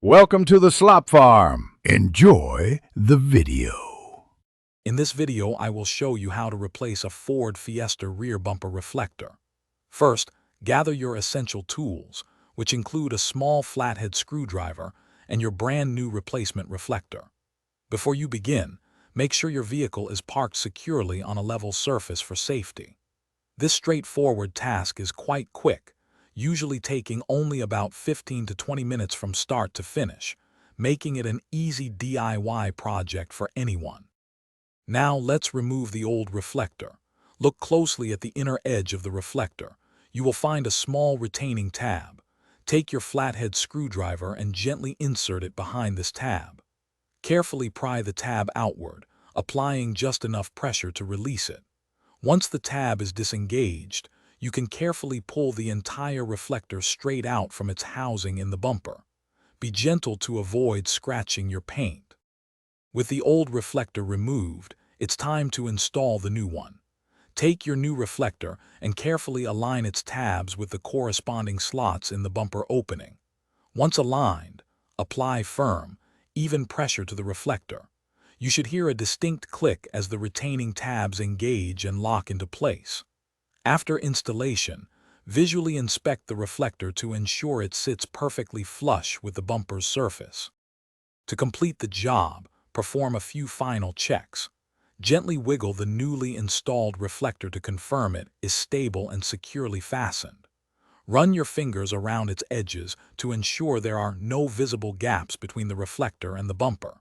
Welcome to the Slop Farm. Enjoy the video. In this video, I will show you how to replace a Ford Fiesta rear bumper reflector. First, gather your essential tools, which include a small flathead screwdriver and your brand new replacement reflector. Before you begin, make sure your vehicle is parked securely on a level surface for safety. This straightforward task is quite quick, usually taking only about 15 to 20 minutes from start to finish, making it an easy DIY project for anyone. Now let's remove the old reflector. Look closely at the inner edge of the reflector. You will find a small retaining tab. Take your flathead screwdriver and gently insert it behind this tab. Carefully pry the tab outward, applying just enough pressure to release it. Once the tab is disengaged, you can carefully pull the entire reflector straight out from its housing in the bumper. Be gentle to avoid scratching your paint. With the old reflector removed, it's time to install the new one. Take your new reflector and carefully align its tabs with the corresponding slots in the bumper opening. Once aligned, apply firm, even pressure to the reflector. You should hear a distinct click as the retaining tabs engage and lock into place. After installation, visually inspect the reflector to ensure it sits perfectly flush with the bumper's surface. To complete the job, perform a few final checks. Gently wiggle the newly installed reflector to confirm it is stable and securely fastened. Run your fingers around its edges to ensure there are no visible gaps between the reflector and the bumper.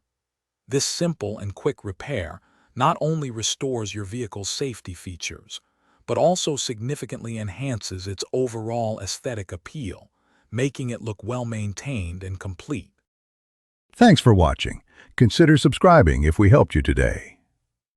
This simple and quick repair not only restores your vehicle's safety features, but also significantly enhances its overall aesthetic appeal, making it look well-maintained and complete. Thanks for watching. Consider subscribing if we helped you today.